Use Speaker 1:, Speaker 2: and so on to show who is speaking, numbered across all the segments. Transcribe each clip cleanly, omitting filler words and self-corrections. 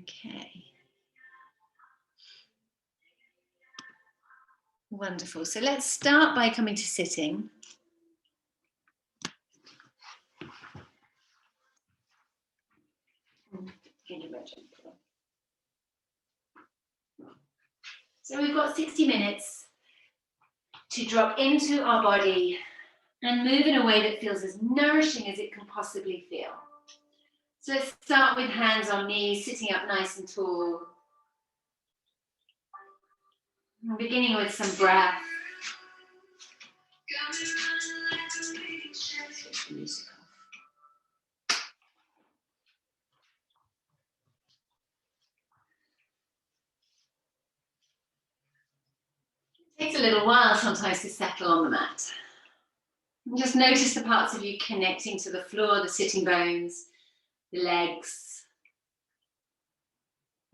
Speaker 1: Okay. Wonderful. So let's start by coming to sitting. So we've got 60 minutes to drop into our body and move in a way that feels as nourishing as it can possibly feel. So let's start with hands on knees, sitting up nice and tall. And beginning with some breath. Switch the music off. It takes a little while sometimes to settle on the mat. And just notice the parts of you connecting to the floor, the sitting bones, the legs.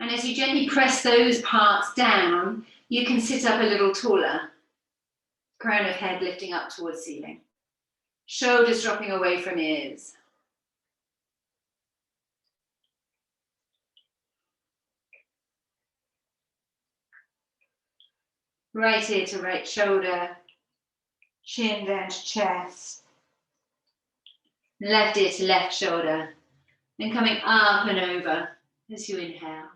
Speaker 1: And as you gently press those parts down, you can sit up a little taller. Crown of head lifting up towards ceiling. Shoulders dropping away from ears. Right ear to right shoulder. Chin down to chest. Left ear to left shoulder. And coming up and over as you inhale.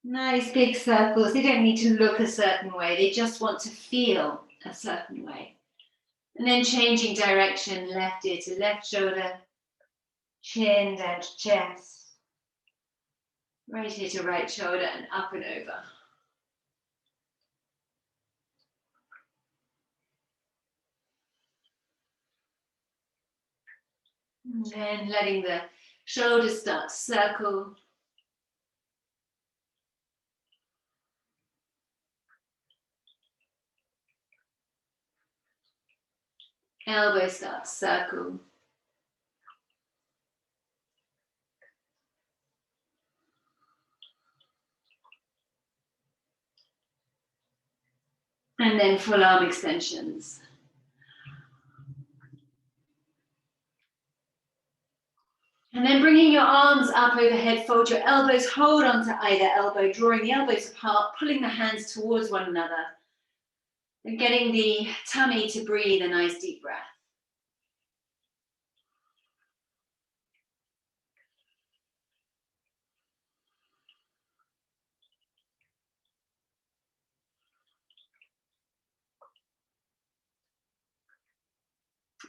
Speaker 1: Nice big circles. They don't need to look a certain way. They just want to feel a certain way. And then changing direction, left ear to left shoulder, chin down to chest, right ear to right shoulder, and up and over. And then letting the shoulders start to circle. Elbows start to circle. And then full arm extensions. And then bringing your arms up overhead, fold your elbows, hold onto either elbow, drawing the elbows apart, pulling the hands towards one another, and getting the tummy to breathe a nice deep breath.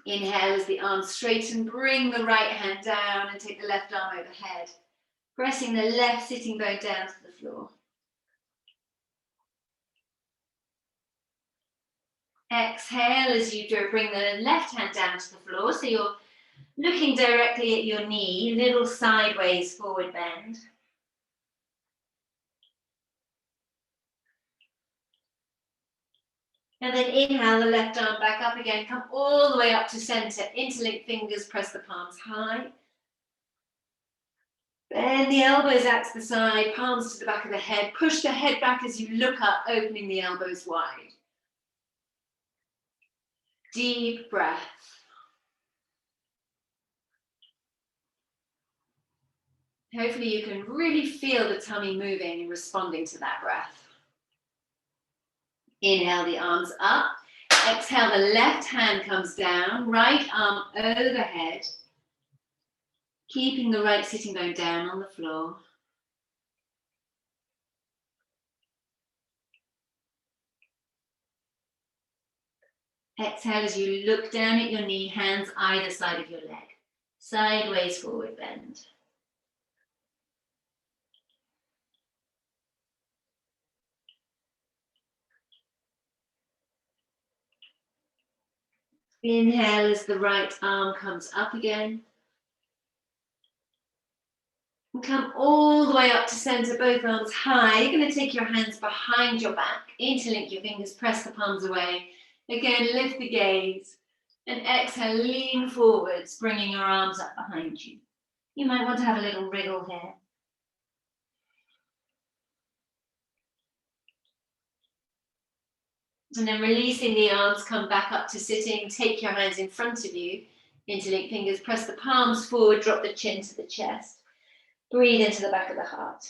Speaker 1: Inhale as the arms straighten, bring the right hand down and take the left arm overhead, pressing the left sitting bone down to the floor. Exhale as you bring the left hand down to the floor, so you're looking directly at your knee, little sideways forward bend. And then inhale the left arm back up again, come all the way up to center, interlink fingers, press the palms high. Bend the elbows out to the side, palms to the back of the head, push the head back as you look up, opening the elbows wide. Deep breath. Hopefully you can really feel the tummy moving and responding to that breath. Inhale the arms up. Exhale, the left hand comes down, right arm overhead. Keeping the right sitting bone down on the floor. Exhale as you look down at your knee, hands either side of your leg. Sideways forward bend. Inhale as the right arm comes up again. And come all the way up to center, both arms high. You're going to take your hands behind your back, interlink your fingers, press the palms away. Again, lift the gaze. And exhale, lean forwards, bringing your arms up behind you. You might want to have a little wriggle here. And then releasing the arms, come back up to sitting. Take your hands in front of you, interlink fingers, press the palms forward, drop the chin to the chest. Breathe into the back of the heart.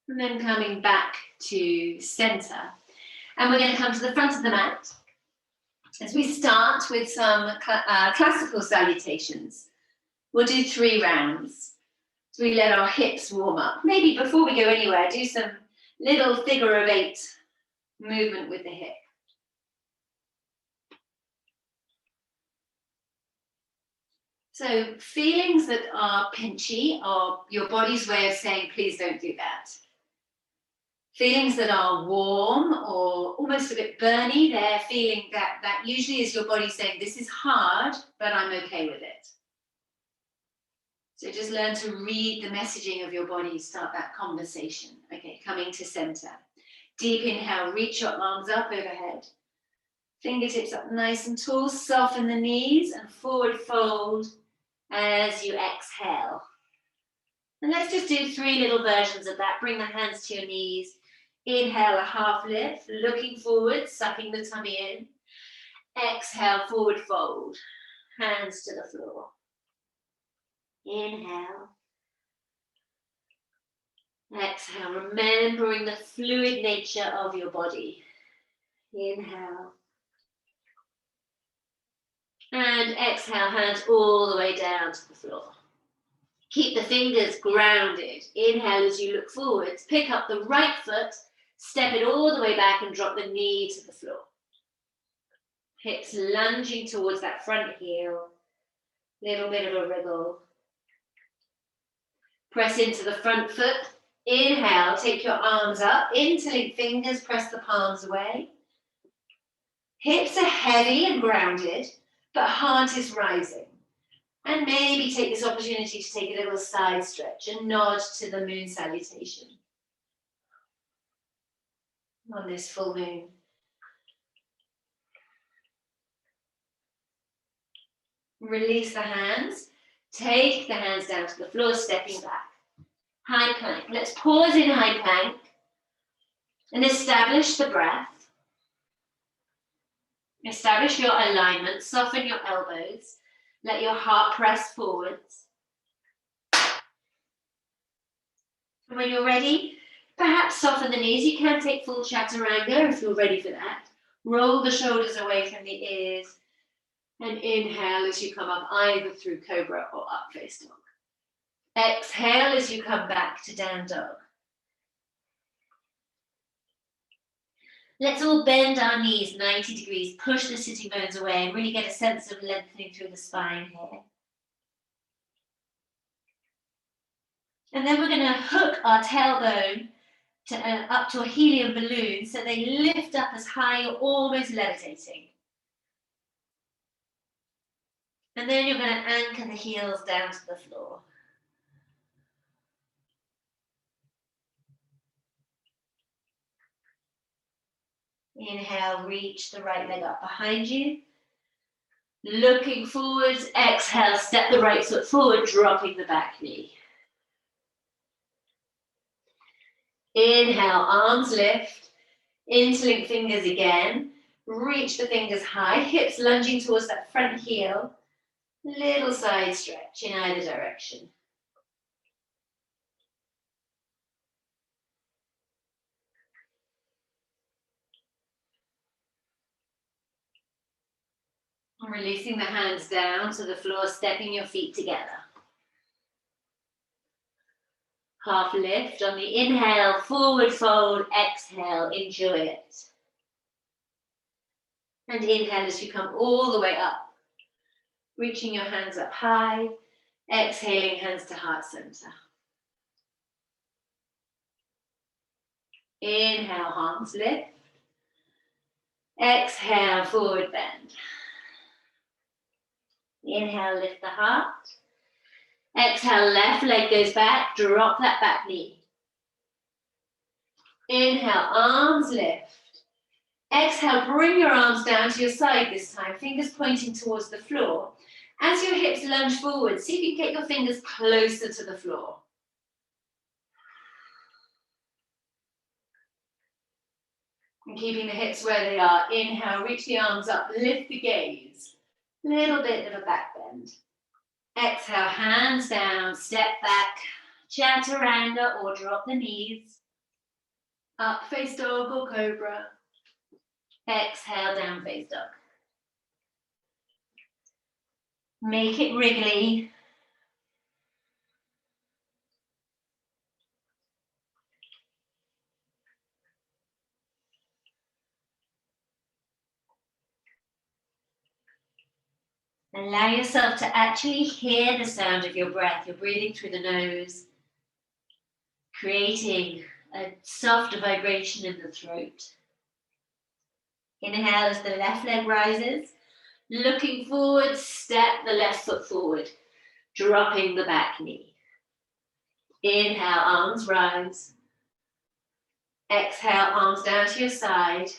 Speaker 1: And then coming back to center. And we're going to come to the front of the mat as we start with some classical salutations. We'll do 3 rounds. So we let our hips warm up. Maybe before we go anywhere, do some little figure of 8 movement with the hip. So feelings that are pinchy are your body's way of saying, please don't do that. Feelings that are warm or almost a bit burny, they're feeling that usually is your body saying, this is hard, but I'm okay with it. So just learn to read the messaging of your body, start that conversation. Okay, coming to center. Deep inhale, reach your arms up overhead. Fingertips up nice and tall, soften the knees and forward fold as you exhale. And let's just do 3 little versions of that. Bring the hands to your knees. Inhale, a half lift, looking forward, sucking the tummy in. Exhale, forward fold, hands to the floor. Inhale. Exhale, remembering the fluid nature of your body. Inhale. And exhale, hands all the way down to the floor. Keep the fingers grounded. Inhale as you look forwards. Pick up the right foot, step it all the way back and drop the knee to the floor. Hips lunging towards that front heel. Little bit of a wriggle. Press into the front foot. Inhale, take your arms up. Interlink fingers, press the palms away. Hips are heavy and grounded, but heart is rising. And maybe take this opportunity to take a little side stretch and nod to the moon salutation on this full moon. Release the hands. Take the hands down to the floor, stepping back. High plank. Let's pause in high plank and establish the breath. Establish your alignment. Soften your elbows. Let your heart press forwards. And when you're ready, perhaps soften the knees. You can take full chaturanga if you're ready for that. Roll the shoulders away from the ears. And inhale as you come up either through cobra or up face dog. Exhale as you come back to down dog. Let's all bend our knees 90 degrees, push the sitting bones away and really get a sense of lengthening through the spine here. And then we're going to hook our tailbone up to a helium balloon so they lift up as high, you're almost levitating. And then you're going to anchor the heels down to the floor. Inhale, reach the right leg up behind you. Looking forwards, exhale, step the right foot forward, dropping the back knee. Inhale, arms lift, interlink fingers again. Reach the fingers high, hips lunging towards that front heel. Little side stretch in either direction. Releasing the hands down to the floor, stepping your feet together. Half lift on the inhale, forward fold, exhale, enjoy it. And inhale as you come all the way up, reaching your hands up high, exhaling hands to heart center. Inhale, arms lift. Exhale, forward bend. Inhale, lift the heart. Exhale, left leg goes back, drop that back knee. Inhale, arms lift. Exhale, bring your arms down to your side this time, fingers pointing towards the floor. As your hips lunge forward, see if you can get your fingers closer to the floor. And keeping the hips where they are. Inhale, reach the arms up, lift the gaze. Little bit of a back bend. Exhale, hands down, step back, chaturanga or drop the knees. Up face dog or cobra. Exhale, down face dog. Make it wriggly. Allow yourself to actually hear the sound of your breath. You're breathing through the nose, creating a soft vibration in the throat. Inhale as the left leg rises. Looking forward, step the left foot forward, dropping the back knee. Inhale, arms rise. Exhale, arms down to your side.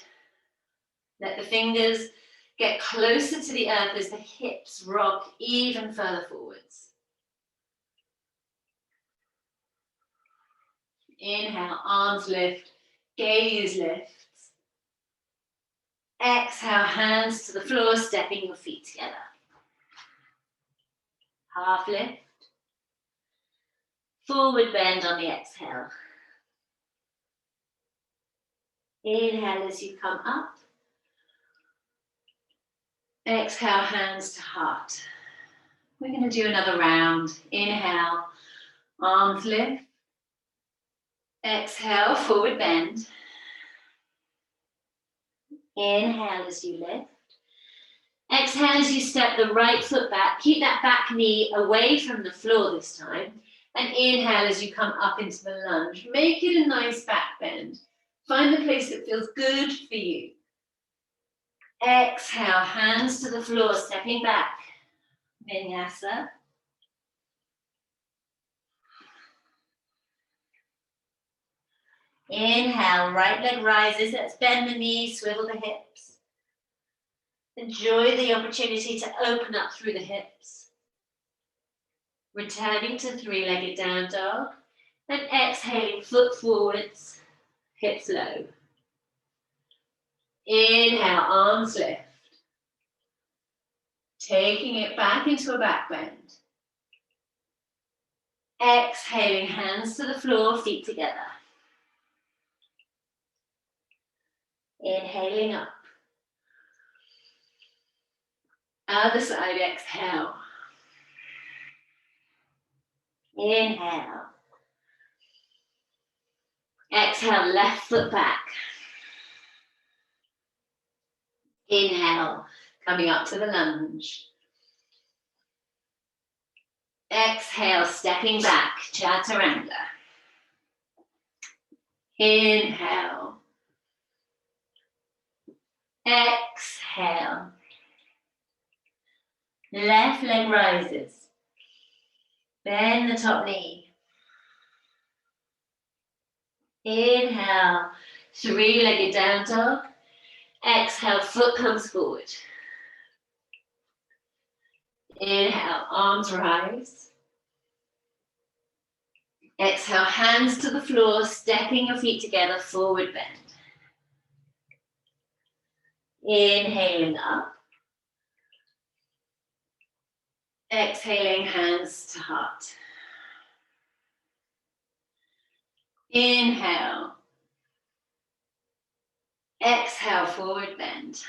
Speaker 1: Let the fingers get closer to the earth as the hips rock even further forwards. Inhale, arms lift, gaze lifts. Exhale, hands to the floor, stepping your feet together. Half lift. Forward bend on the exhale. Inhale as you come up. Exhale, hands to heart. We're going to do another round. Inhale, arms lift. Exhale, forward bend. Inhale as you lift. Exhale as you step the right foot back. Keep that back knee away from the floor this time. And inhale as you come up into the lunge. Make it a nice back bend. Find the place that feels good for you. Exhale, hands to the floor, stepping back. Vinyasa. Inhale, right leg rises. Let's bend the knees, swivel the hips. Enjoy the opportunity to open up through the hips. Returning to three-legged down dog. And exhaling, foot forwards, hips low. Inhale, arms lift. Taking it back into a back bend. Exhaling, hands to the floor, feet together. Inhaling up. Other side, exhale. Inhale. Exhale, left foot back. Inhale, coming up to the lunge. Exhale, stepping back, chaturanga. Inhale. Exhale. Left leg rises. Bend the top knee. Inhale, three-legged down dog. Exhale, foot comes forward. Inhale, arms rise. Exhale, hands to the floor, stepping your feet together, forward bend. Inhaling up. Exhaling, hands to heart. Inhale. Exhale, forward bend.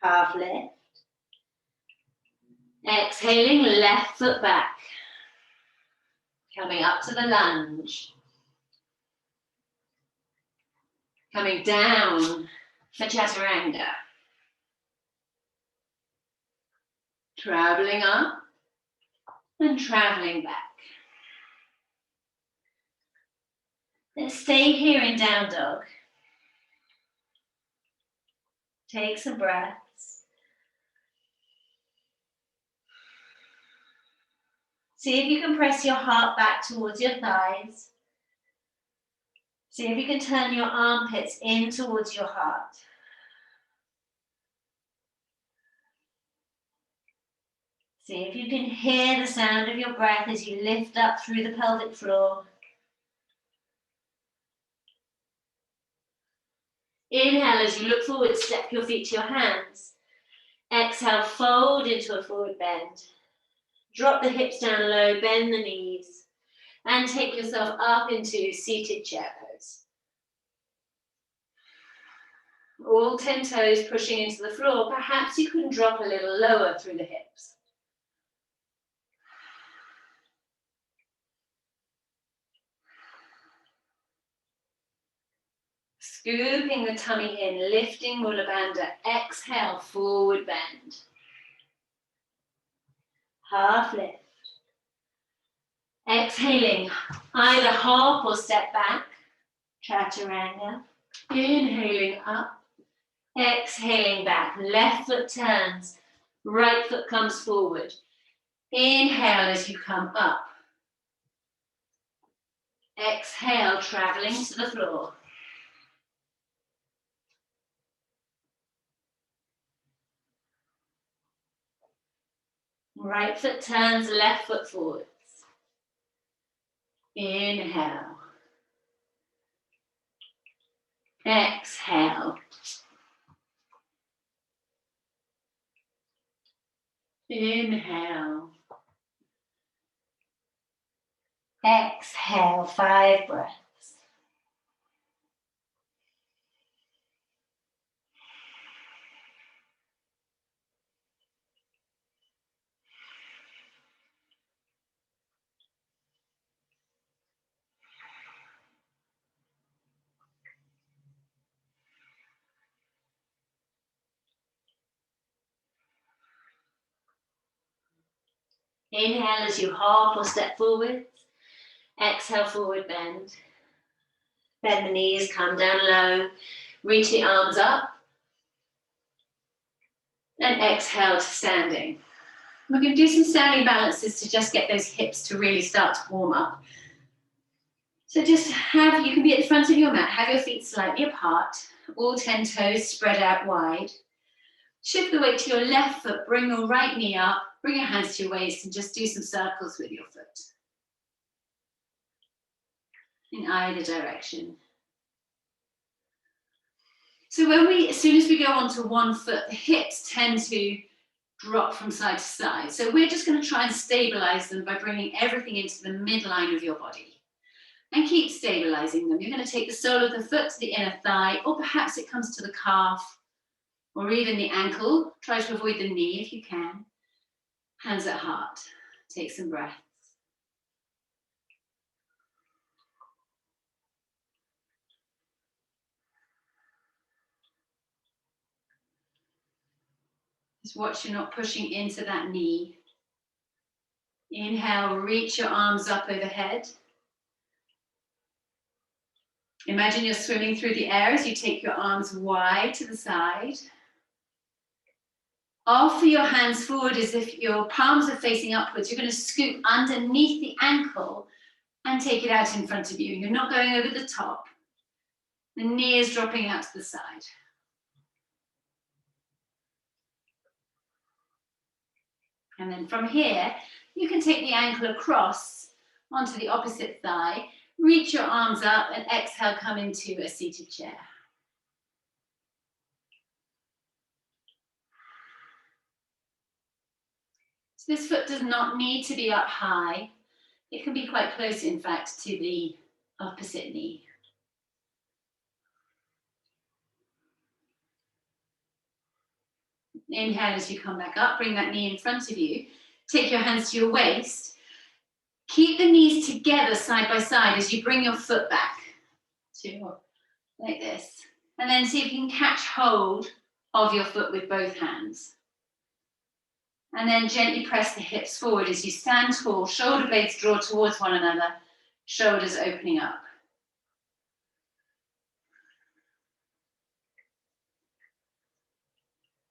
Speaker 1: Half lift. Exhaling, left foot back. Coming up to the lunge. Coming down for chaturanga. Traveling up and traveling back. Let's stay here in down dog. Take some breaths. See if you can press your heart back towards your thighs. See if you can turn your armpits in towards your heart. See if you can hear the sound of your breath as you lift up through the pelvic floor. Inhale as you look forward, step your feet to your hands. Exhale, fold into a forward bend. Drop the hips down low, bend the knees, and take yourself up into seated chair pose. All 10 toes pushing into the floor. Perhaps you can drop a little lower through the hips. Scooping the tummy in, lifting Mula Bandha. Exhale, forward bend. Half lift. Exhaling, either hop or step back. Chaturanga. Inhaling up. Exhaling back. Left foot turns. Right foot comes forward. Inhale as you come up. Exhale, traveling to the floor. Right foot turns, left foot forwards. Inhale. Exhale. Inhale. Exhale, 5 breaths. Inhale as you hop or step forwards. Exhale, forward bend. Bend the knees, come down low. Reach the arms up. And exhale to standing. We're going to do some standing balances to just get those hips to really start to warm up. So just you can be at the front of your mat, have your feet slightly apart, all 10 toes spread out wide. Shift the weight to your left foot, bring your right knee up, bring your hands to your waist and just do some circles with your foot. In either direction. So as soon as we go onto one foot, the hips tend to drop from side to side. So we're just going to try and stabilize them by bringing everything into the midline of your body. And keep stabilizing them. You're going to take the sole of the foot to the inner thigh, or perhaps it comes to the calf, or even the ankle. Try to avoid the knee if you can. Hands at heart. Take some breaths. Just watch you're not pushing into that knee. Inhale, reach your arms up overhead. Imagine you're swimming through the air as you take your arms wide to the side. Offer your hands forward as if your palms are facing upwards. You're going to scoop underneath the ankle and take it out in front of you. You're not going over the top. The knee is dropping out to the side. And then from here, you can take the ankle across onto the opposite thigh. Reach your arms up and exhale, come into a seated chair. So this foot does not need to be up high. It can be quite close, in fact, to the opposite knee. Inhale as you come back up, bring that knee in front of you. Take your hands to your waist. Keep the knees together side by side as you bring your foot back to like this. And then see if you can catch hold of your foot with both hands. And then gently press the hips forward as you stand tall. Shoulder blades draw towards one another. Shoulders opening up.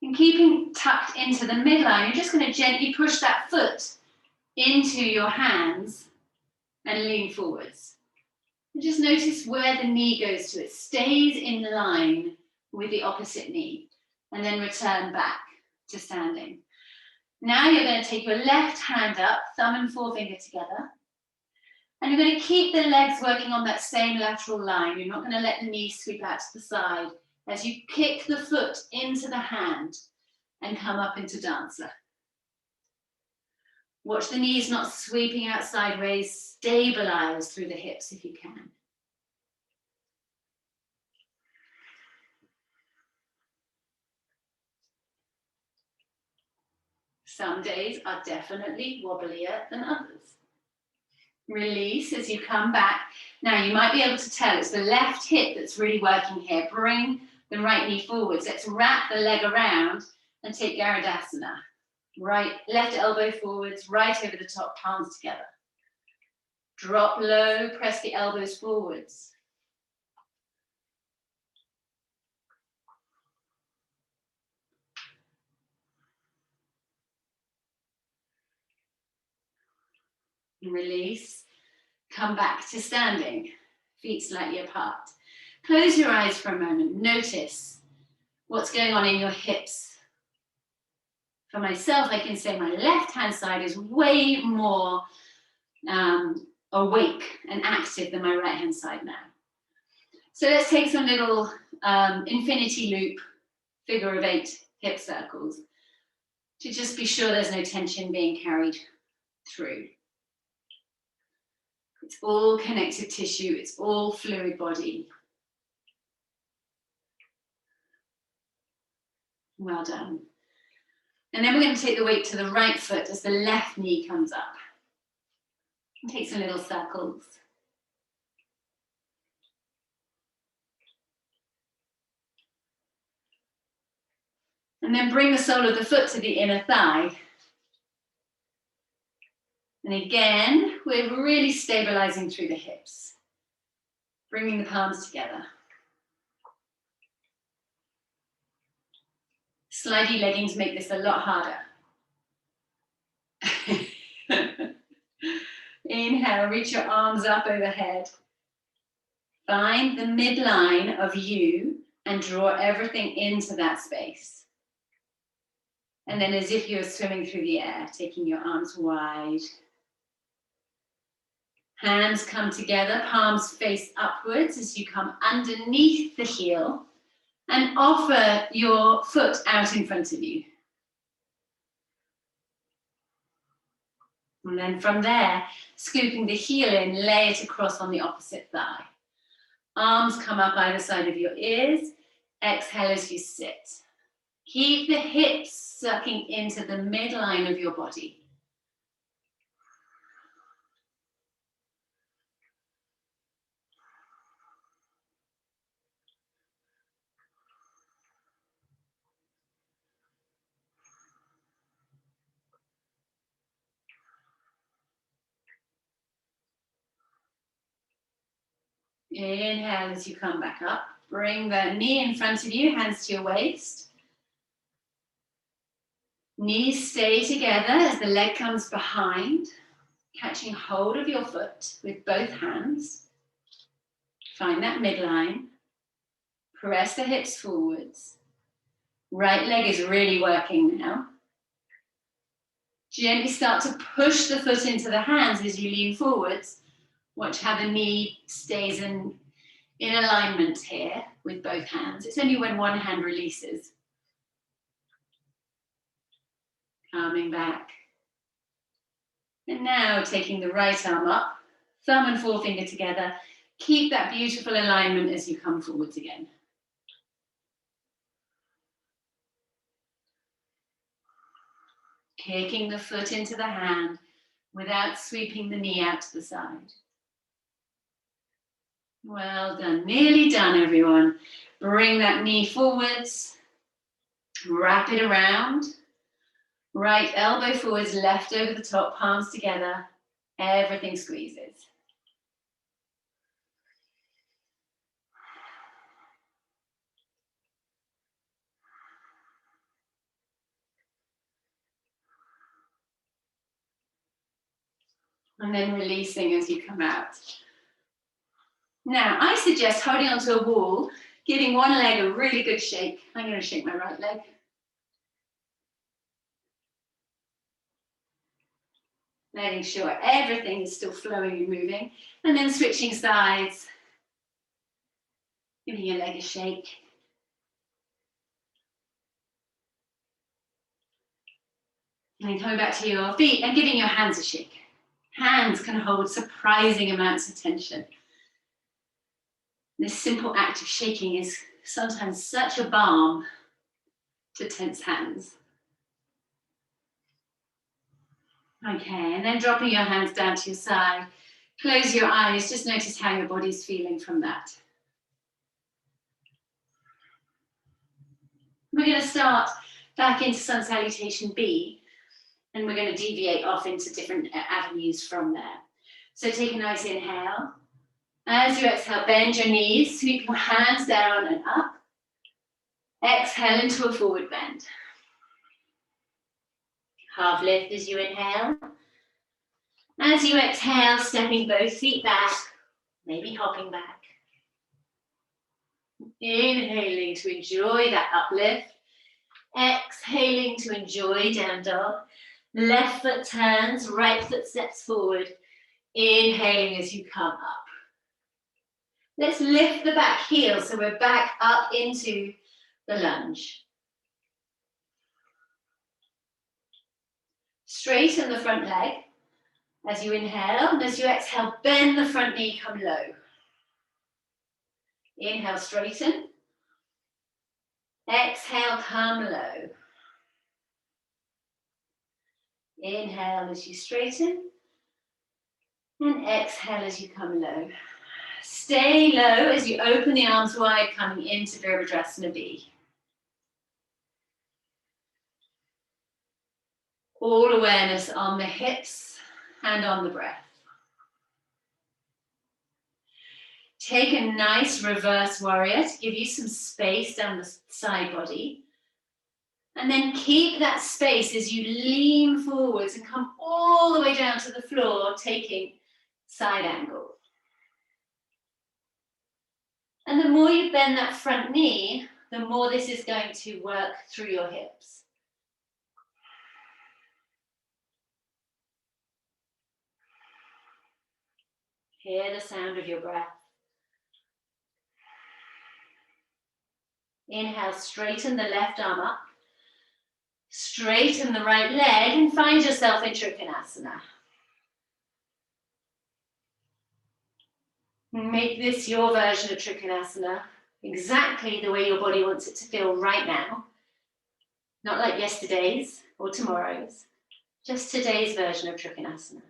Speaker 1: And keeping tucked into the midline, you're just going to gently push that foot into your hands and lean forwards. And just notice where the knee goes to. It stays in line with the opposite knee and then return back to standing. Now you're going to take your left hand up, thumb and forefinger together. And you're going to keep the legs working on that same lateral line. You're not going to let the knee sweep out to the side as you kick the foot into the hand. and come up into dancer. Watch the knees not sweeping out sideways, stabilize through the hips if you can. Some days are definitely wobblier than others. Release as you come back. Now you might be able to tell it's the left hip that's really working here. Bring the right knee forwards. Let's wrap the leg around and take Garudasana. Right, left elbow forwards, right over the top, palms together. Drop low, press the elbows forwards. Release, come back to standing, feet slightly apart. Close your eyes for a moment, notice what's going on in your hips. For myself, I can say my left-hand side is way more awake and active than my right-hand side now. So let's take some little infinity loop, figure of 8 hip circles to just be sure there's no tension being carried through. It's all connective tissue, it's all fluid body. Well done. And then we're going to take the weight to the right foot as the left knee comes up. And take some little circles. And then bring the sole of the foot to the inner thigh. And again, we're really stabilizing through the hips. Bringing the palms together. Slidey leggings make this a lot harder. Inhale, reach your arms up overhead. Find the midline of you and draw everything into that space. And then as if you're swimming through the air, taking your arms wide. Hands come together, palms face upwards as you come underneath the heel and offer your foot out in front of you. And then from there, scooping the heel in, lay it across on the opposite thigh. Arms come up either side of your ears. Exhale as you sit. Keep the hips sucking into the midline of your body. Inhale as you come back up. Bring the knee in front of you, hands to your waist. Knees stay together as the leg comes behind, catching hold of your foot with both hands. Find that midline. Press the hips forwards. Right leg is really working now. Gently start to push the foot into the hands as you lean forwards. Watch how the knee stays in alignment here with both hands. It's only when one hand releases. Coming back. And now taking the right arm up, thumb and forefinger together. Keep that beautiful alignment as you come forwards again. Kicking the foot into the hand without sweeping the knee out to the side. Well done, nearly done everyone. Bring that knee forwards, wrap it around. Right elbow forwards, left over the top, palms together. Everything squeezes. And then releasing as you come out. Now, I suggest holding onto a wall, giving one leg a really good shake. I'm going to shake my right leg. Making sure everything is still flowing and moving. And then switching sides. Giving your leg a shake. And coming back to your feet and giving your hands a shake. Hands can hold surprising amounts of tension. This simple act of shaking is sometimes such a balm to tense hands. Okay, and then dropping your hands down to your side. Close your eyes, just notice how your body's feeling from that. We're going to start back into Sun Salutation B, and we're going to deviate off into different avenues from there. So take a nice inhale. As you exhale, bend your knees, sweep your hands down and up. Exhale into a forward bend. Half lift as you inhale. As you exhale, stepping both feet back, maybe hopping back. Inhaling to enjoy that uplift. Exhaling to enjoy down dog. Left foot turns, right foot steps forward. Inhaling as you come up. Let's lift the back heel so we're back up into the lunge. Straighten the front leg as you inhale, and as you exhale, bend the front knee, come low. Inhale, straighten. Exhale, come low. Inhale as you straighten, and exhale as you come low. Stay low as you open the arms wide, coming into Virabhadrasana B. All awareness on the hips and on the breath. Take a nice reverse warrior to give you some space down the side body. And then keep that space as you lean forwards and come all the way down to the floor, taking side angle. And the more you bend that front knee, the more this is going to work through your hips. Hear the sound of your breath. Inhale, straighten the left arm up. Straighten the right leg and find yourself in Trikonasana. Make this your version of Trikonasana, exactly the way your body wants it to feel right now. Not like yesterday's or tomorrow's, just today's version of Trikonasana.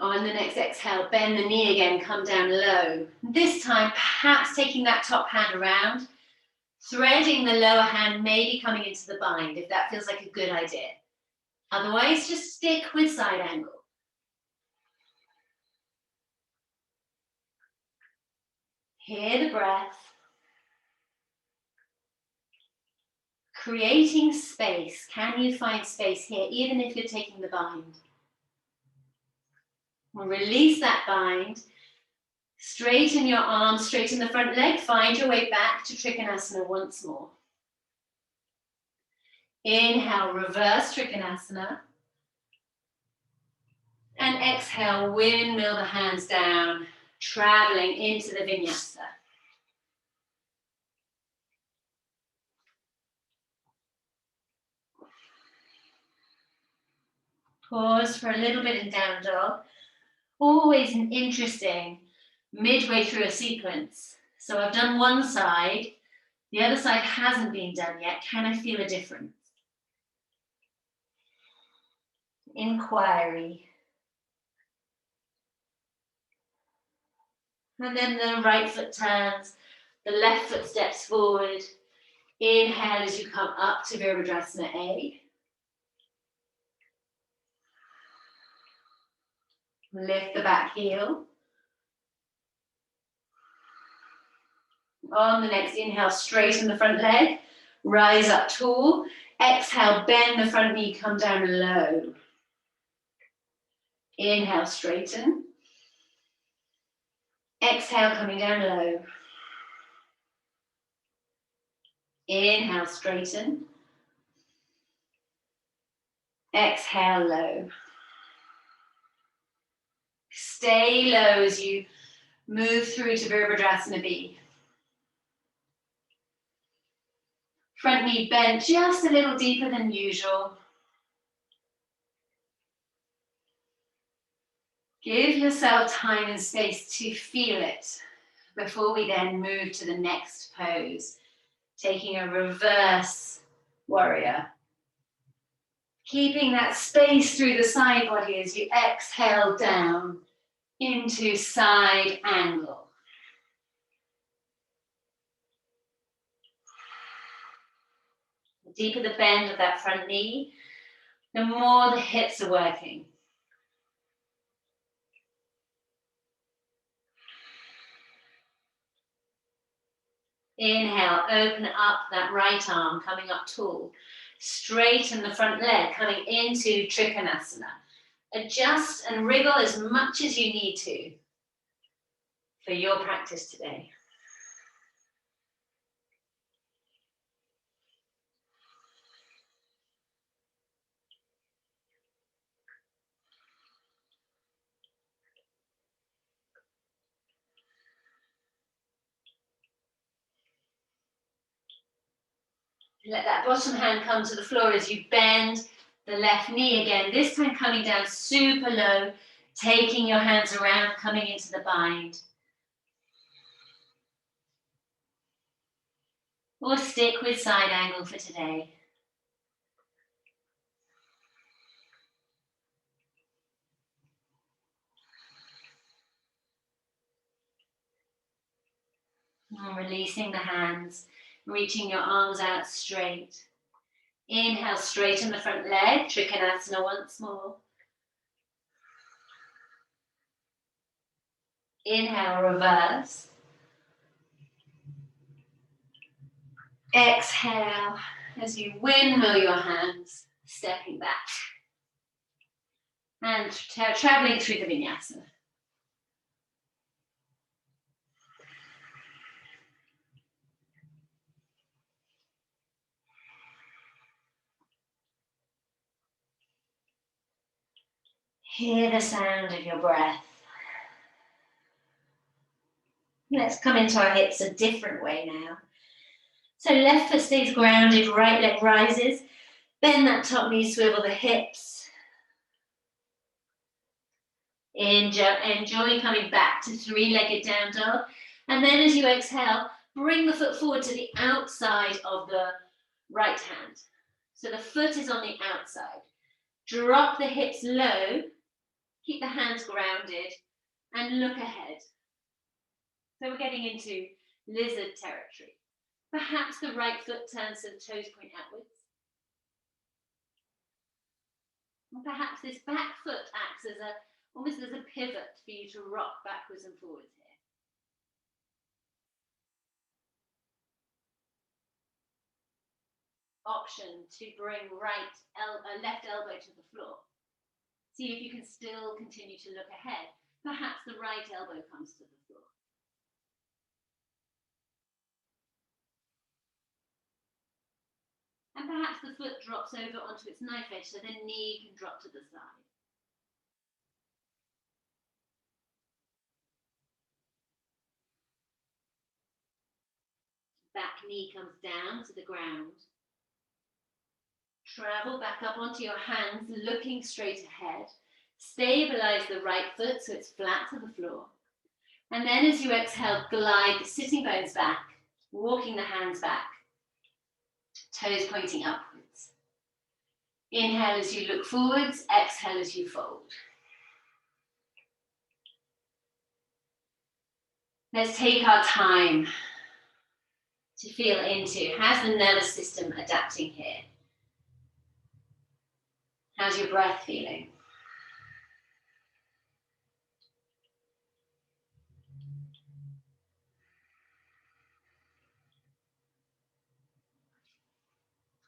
Speaker 1: On the next exhale, bend the knee again, come down low. This time, perhaps taking that top hand around, threading the lower hand, maybe coming into the bind, if that feels like a good idea. Otherwise, just stick with side angle. Hear the breath. Creating space. Can you find space here, even if you're taking the bind? We'll release that bind. Straighten your arms, straighten the front leg. Find your way back to Trikonasana once more. Inhale, reverse Trikonasana. And exhale, windmill the hands down, traveling into the Vinyasa. Pause for a little bit in down dog. Always an interesting midway through a sequence. So I've done one side, the other side hasn't been done yet. Can I feel a difference? Inquiry. And then the right foot turns, the left foot steps forward. Inhale as you come up to Virabhadrasana A. Lift the back heel. On the next inhale, straighten the front leg. Rise up tall. Exhale, bend the front knee, come down low. Inhale, straighten. Exhale, coming down low. Inhale, straighten. Exhale, low. Stay low as you move through to Virabhadrasana B. Front knee bent just a little deeper than usual. Give yourself time and space to feel it before we then move to the next pose, taking a reverse warrior. Keeping that space through the side body as you exhale down into side angle. The deeper the bend of that front knee, the more the hips are working. Inhale, open up that right arm, coming up tall. Straighten the front leg, coming into Trikonasana. Adjust and wriggle as much as you need to for your practice today. Let that bottom hand come to the floor as you bend the left knee again, this time coming down super low, taking your hands around, coming into the bind. Or stick with side angle for today. And releasing the hands, reaching your arms out straight. Inhale, straighten the front leg, Trikonasana once more. Inhale, reverse. Exhale, as you windmill your hands, stepping back. And traveling through the vinyasa. Hear the sound of your breath. Let's come into our hips a different way now. So left foot stays grounded, right leg rises. Bend that top knee, swivel the hips. Enjoy coming back to three-legged down dog. And then as you exhale, bring the foot forward to the outside of the right hand. So the foot is on the outside. Drop the hips low. Keep the hands grounded and look ahead. So we're getting into lizard territory. Perhaps the right foot turns so the toes point outwards. And perhaps this back foot acts as almost as a pivot for you to rock backwards and forwards here. Option to bring left elbow to the floor. See if you can still continue to look ahead. Perhaps the right elbow comes to the floor. And perhaps the foot drops over onto its knife edge so the knee can drop to the side. Back knee comes down to the ground. Travel back up onto your hands, looking straight ahead. Stabilize the right foot so it's flat to the floor. And then as you exhale, glide the sitting bones back, walking the hands back, toes pointing upwards. Inhale as you look forwards, exhale as you fold. Let's take our time to feel into, how's the nervous system adapting here? How's your breath feeling?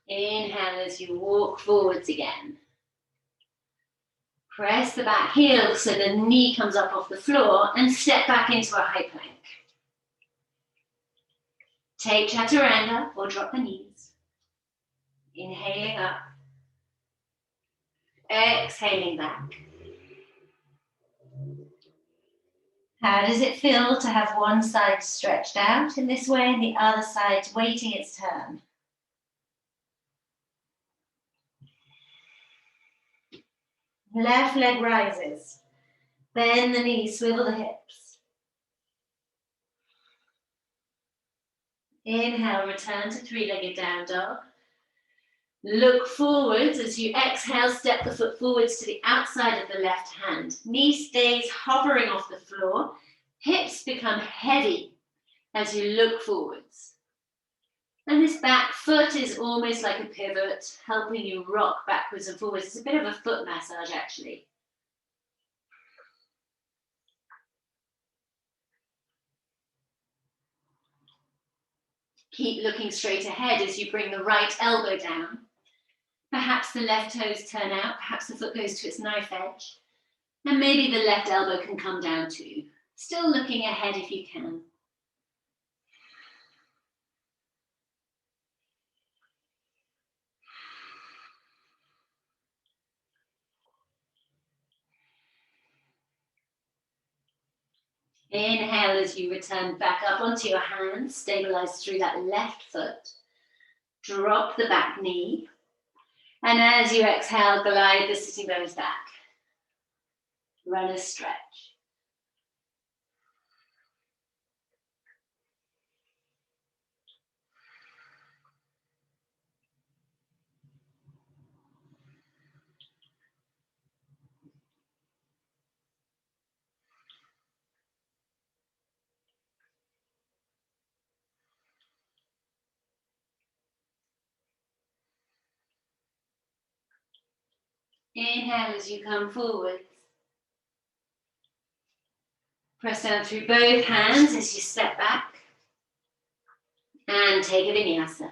Speaker 1: Inhale as you walk forwards again. Press the back heel so the knee comes up off the floor and step back into a high plank. Take Chaturanga or drop the knees. Inhaling up. Exhaling back. How does it feel to have one side stretched out in this way and the other side waiting its turn? Left leg rises. Bend the knees, swivel the hips. Inhale, return to three-legged down dog. Look forwards as you exhale, step the foot forwards to the outside of the left hand. Knee stays hovering off the floor. Hips become heavy as you look forwards. And this back foot is almost like a pivot, helping you rock backwards and forwards. It's a bit of a foot massage, actually. Keep looking straight ahead as you bring the right elbow down. Perhaps the left toes turn out, perhaps the foot goes to its knife edge. And maybe the left elbow can come down too. Still looking ahead if you can. Inhale as you return back up onto your hands, stabilize through that left foot. Drop the back knee. And as you exhale, glide the sitting bones back. Run a stretch. Inhale as you come forward. Press down through both hands as you step back. And take a vinyasa.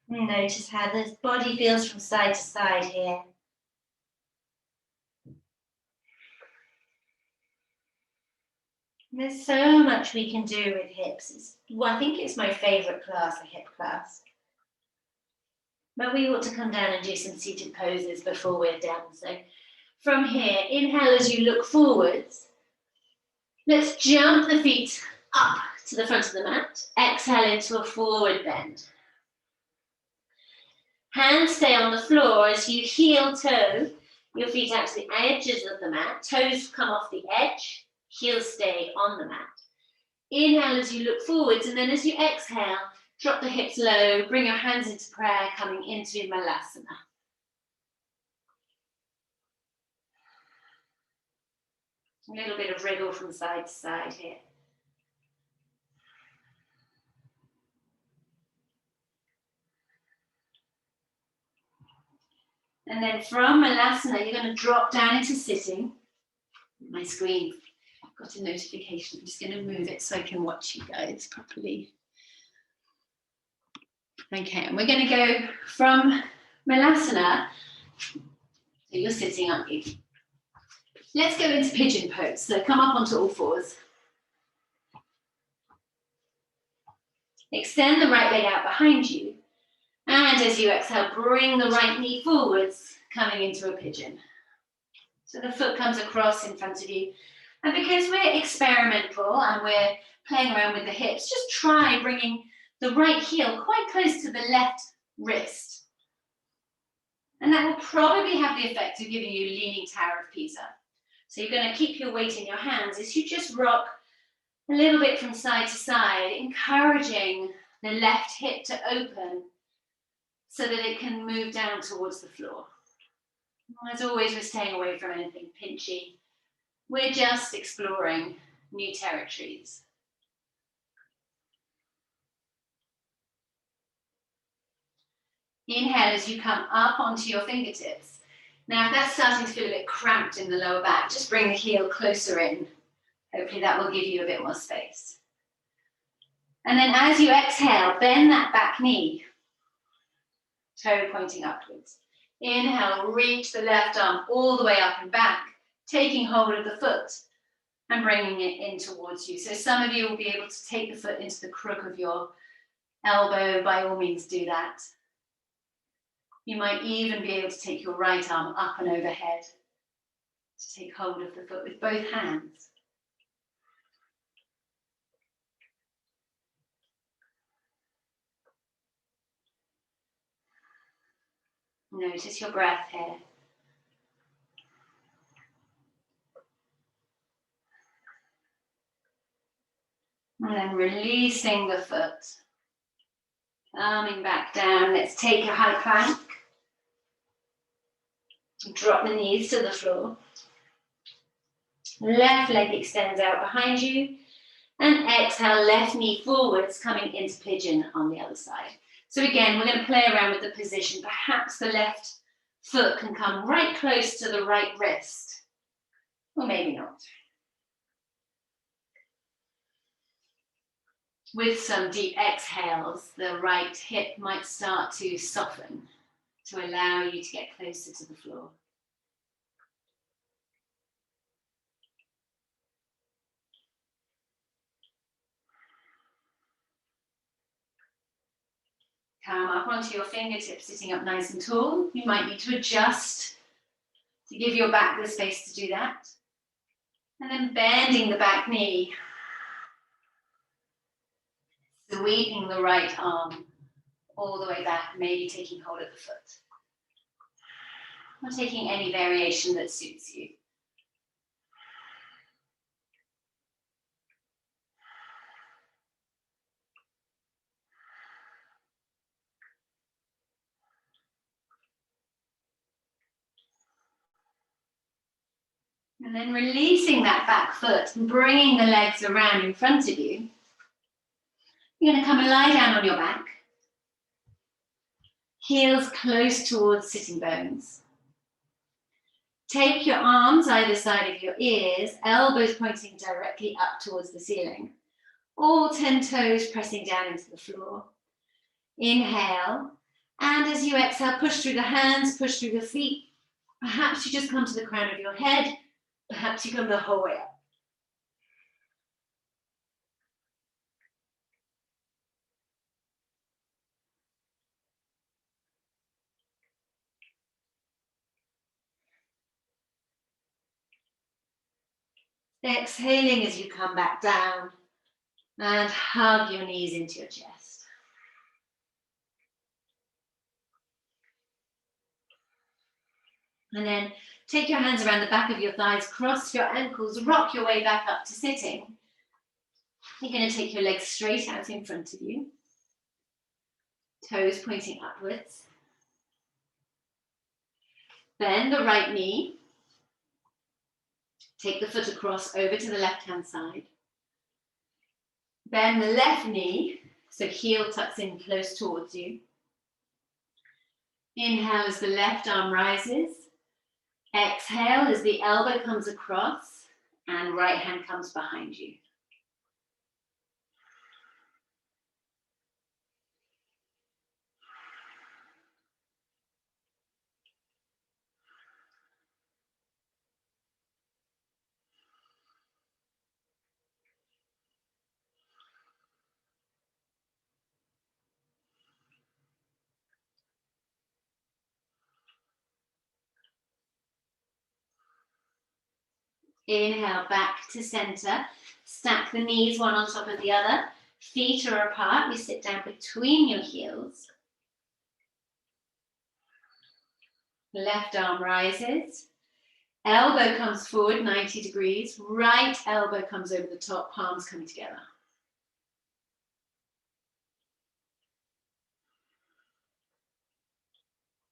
Speaker 1: Notice how the body feels from side to side here. There's so much we can do with hips. Well, I think it's my favourite class, the hip class. But we ought to come down and do some seated poses before we're done. So from here, inhale as you look forwards. Let's jump the feet up to the front of the mat. Exhale into a forward bend. Hands stay on the floor as you heel toe your feet out to the edges of the mat. Toes come off the edge. Heels stay on the mat. Inhale as you look forwards, and then as you exhale, drop the hips low, bring your hands into prayer, coming into Malasana. A little bit of wriggle from side to side here. And then from Malasana, you're going to drop down into sitting. My screen got a notification. I'm just going to move it so I can watch you guys properly. Okay, and we're going to go from Malasana. So you're sitting, aren't you? Let's go into pigeon pose. So come up onto all fours. Extend the right leg out behind you. And as you exhale, bring the right knee forwards, coming into a pigeon. So the foot comes across in front of you. And because we're experimental and we're playing around with the hips, just try bringing the right heel quite close to the left wrist. And that will probably have the effect of giving you leaning Tower of Pisa. So you're going to keep your weight in your hands as you just rock a little bit from side to side, encouraging the left hip to open so that it can move down towards the floor. As always, we're staying away from anything pinchy. We're just exploring new territories. Inhale as you come up onto your fingertips. Now, if that's starting to feel a bit cramped in the lower back, just bring the heel closer in. Hopefully that will give you a bit more space. And then as you exhale, bend that back knee, toe pointing upwards. Inhale, reach the left arm all the way up and back, taking hold of the foot and bringing it in towards you. So some of you will be able to take the foot into the crook of your elbow. By all means, do that. You might even be able to take your right arm up and overhead to take hold of the foot with both hands. Notice your breath here. And then releasing the foot. Coming back down. Let's take a high plank. Drop the knees to the floor. Left leg extends out behind you. And exhale, left knee forwards, coming into pigeon on the other side. So again, we're going to play around with the position. Perhaps the left foot can come right close to the right wrist. Or maybe not. With some deep exhales, the right hip might start to soften to allow you to get closer to the floor. Come up onto your fingertips, sitting up nice and tall. You might need to adjust to give your back the space to do that. And then bending the back knee. Sweeping the right arm all the way back, maybe taking hold of the foot. Or taking any variation that suits you. And then releasing that back foot and bringing the legs around in front of you. You're going to come and lie down on your back. Heels close towards sitting bones. Take your arms either side of your ears, elbows pointing directly up towards the ceiling. All 10 toes pressing down into the floor. Inhale. And as you exhale, push through the hands, push through the feet. Perhaps you just come to the crown of your head. Perhaps you come the whole way up. Exhaling as you come back down and hug your knees into your chest. And then take your hands around the back of your thighs, cross your ankles, rock your way back up to sitting. You're going to take your legs straight out in front of you. Toes pointing upwards. Bend the right knee. Take the foot across over to the left-hand side. Bend the left knee, so heel tucks in close towards you. Inhale as the left arm rises. Exhale as the elbow comes across and right hand comes behind you. Inhale back to center. Stack the knees one on top of the other. Feet are apart. You sit down between your heels. Left arm rises. Elbow comes forward 90 degrees. Right elbow comes over the top. Palms come together.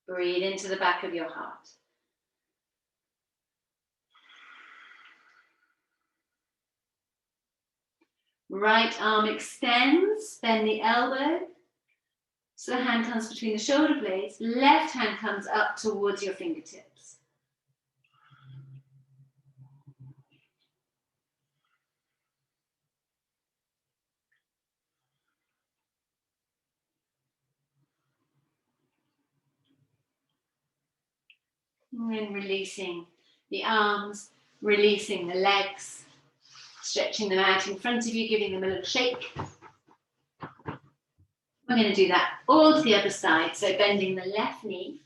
Speaker 1: Breathe into the back of your heart. Right arm extends, bend the elbow. So the hand comes between the shoulder blades. Left hand comes up towards your fingertips. And then releasing the arms, releasing the legs, stretching them out in front of you, giving them a little shake. We're going to do that all to the other side. So bending the left knee,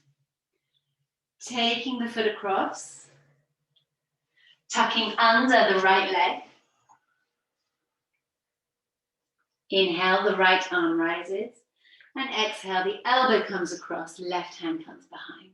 Speaker 1: taking the foot across, tucking under the right leg. Inhale, the right arm rises. And exhale, the elbow comes across, left hand comes behind.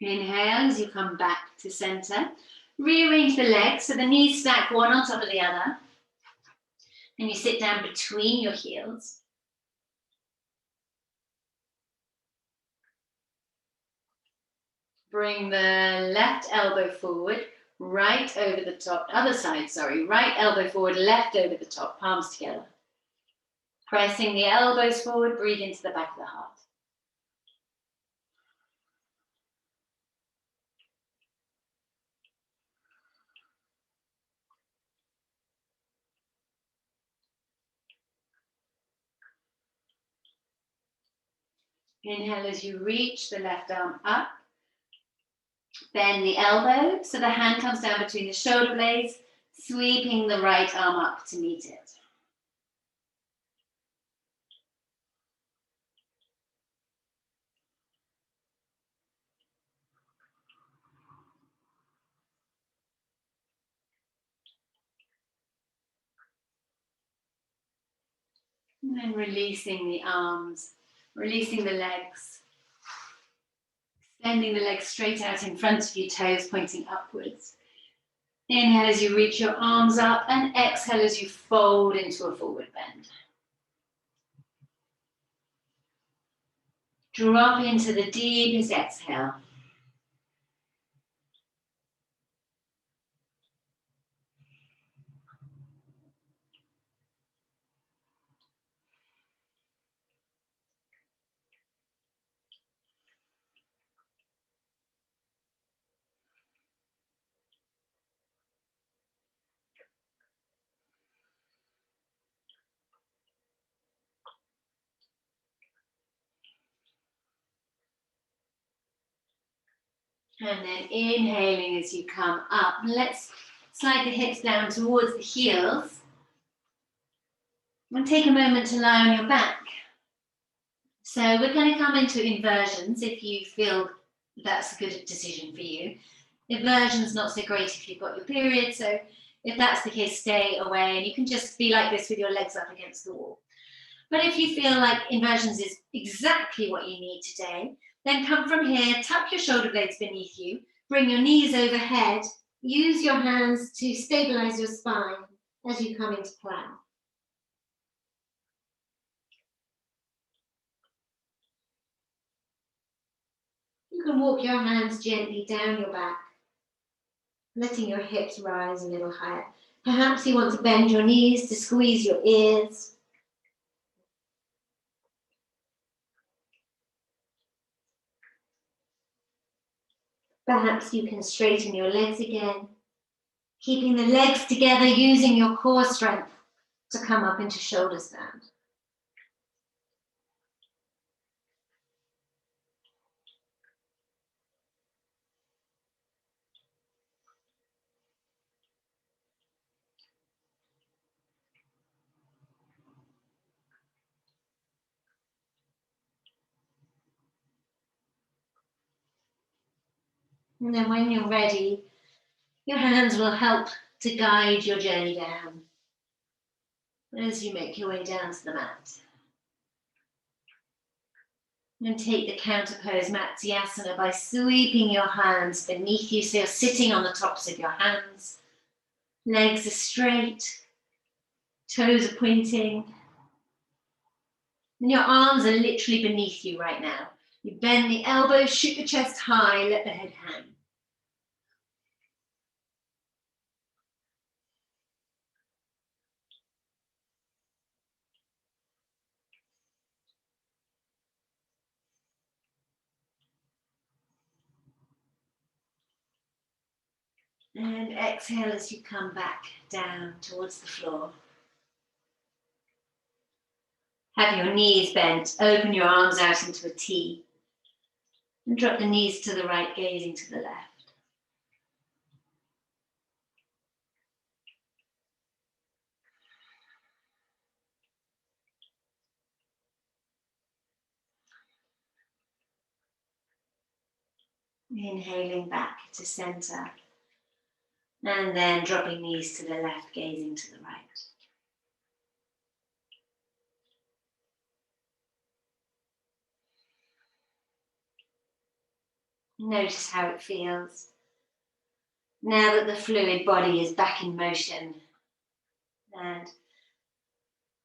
Speaker 1: Inhale as you come back to center. Rearrange the legs so the knees stack one on top of the other. And you sit down between your heels. Bring the left elbow forward, right over the top, other side, sorry. Right elbow forward, left over the top, palms together. Pressing the elbows forward, breathe into the back of the heart. Inhale as you reach the left arm up. Bend the elbow so the hand comes down between the shoulder blades, sweeping the right arm up to meet it. And then releasing the arms, releasing the legs. Extending the legs straight out in front of you, toes pointing upwards. Inhale as you reach your arms up and exhale as you fold into a forward bend. Drop into the deepest exhale. And then inhaling as you come up. Let's slide the hips down towards the heels. And take a moment to lie on your back. So we're going to come into inversions if you feel that's a good decision for you. Inversion's not so great if you've got your period, so if that's the case, stay away and you can just be like this with your legs up against the wall. But if you feel like inversions is exactly what you need today, then come from here, tuck your shoulder blades beneath you, bring your knees overhead, use your hands to stabilize your spine as you come into plow. You can walk your hands gently down your back, letting your hips rise a little higher. Perhaps you want to bend your knees to squeeze your ears. Perhaps you can straighten your legs again, keeping the legs together, using your core strength to come up into shoulder stand. And then when you're ready, your hands will help to guide your journey down as you make your way down to the mat. And take the counter pose Matsyasana by sweeping your hands beneath you so you're sitting on the tops of your hands. Legs are straight, toes are pointing, and your arms are literally beneath you right now. You bend the elbows, shoot the chest high, let the head hang. And exhale as you come back down towards the floor. Have your knees bent, open your arms out into a T. And drop the knees to the right, gazing to the left. Inhaling back to center. And then dropping knees to the left, gazing to the right. Notice how it feels. Now that the fluid body is back in motion and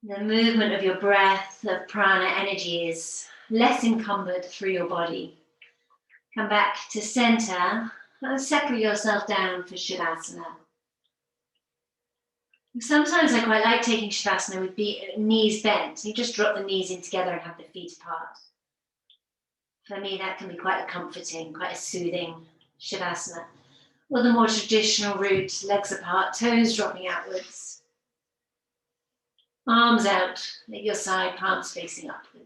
Speaker 1: the movement of your breath, of prana energy is less encumbered through your body. Come back to center and settle yourself down for Shavasana. Sometimes I quite like taking Shavasana with knees bent. You just drop the knees in together and have the feet apart. For me, that can be quite a comforting, quite a soothing Shavasana. Or the more traditional route, legs apart, toes dropping outwards. Arms out at your side, palms facing upwards.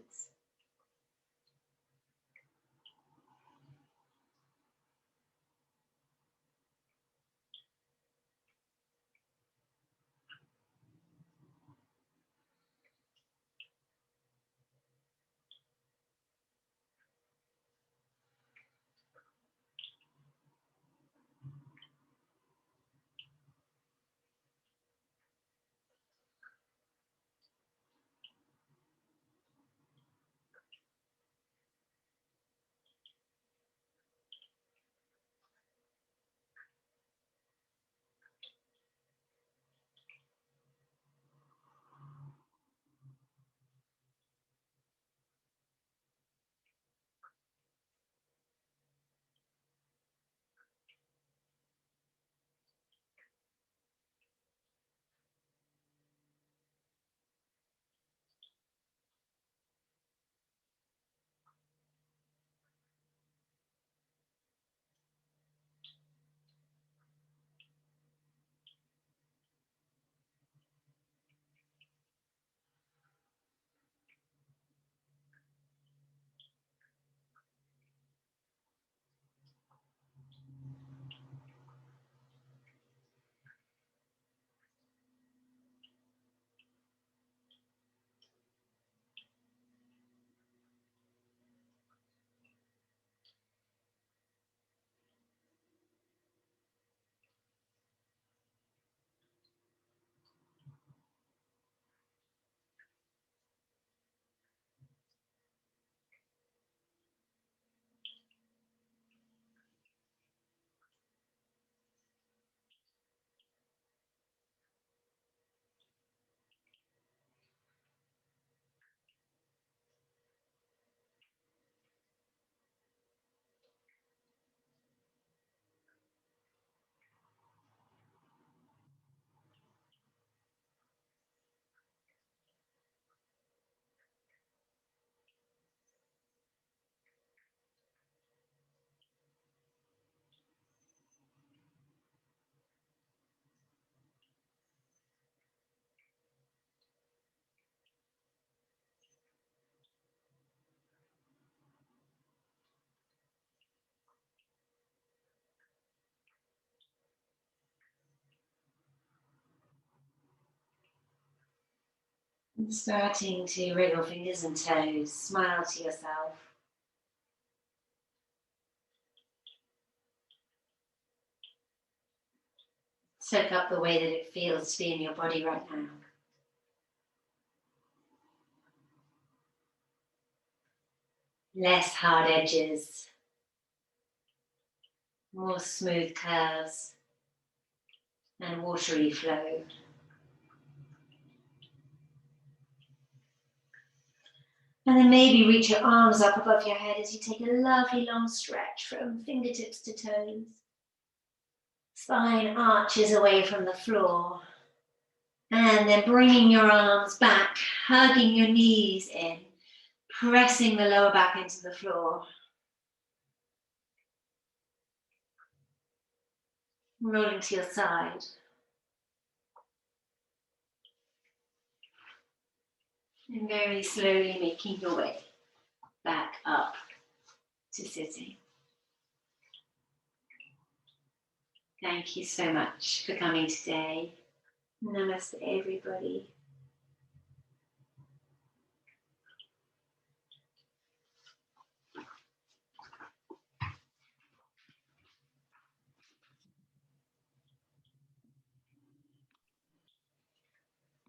Speaker 1: And starting to wriggle fingers and toes, smile to yourself. Soak up the way that it feels to be in your body right now. Less hard edges, more smooth curves and watery flow. And then maybe reach your arms up above your head as you take a lovely long stretch from fingertips to toes. Spine arches away from the floor. And then bringing your arms back, hugging your knees in, pressing the lower back into the floor. Rolling to your side. And very slowly making your way back up to sitting. Thank you so much for coming today. Namaste, everybody.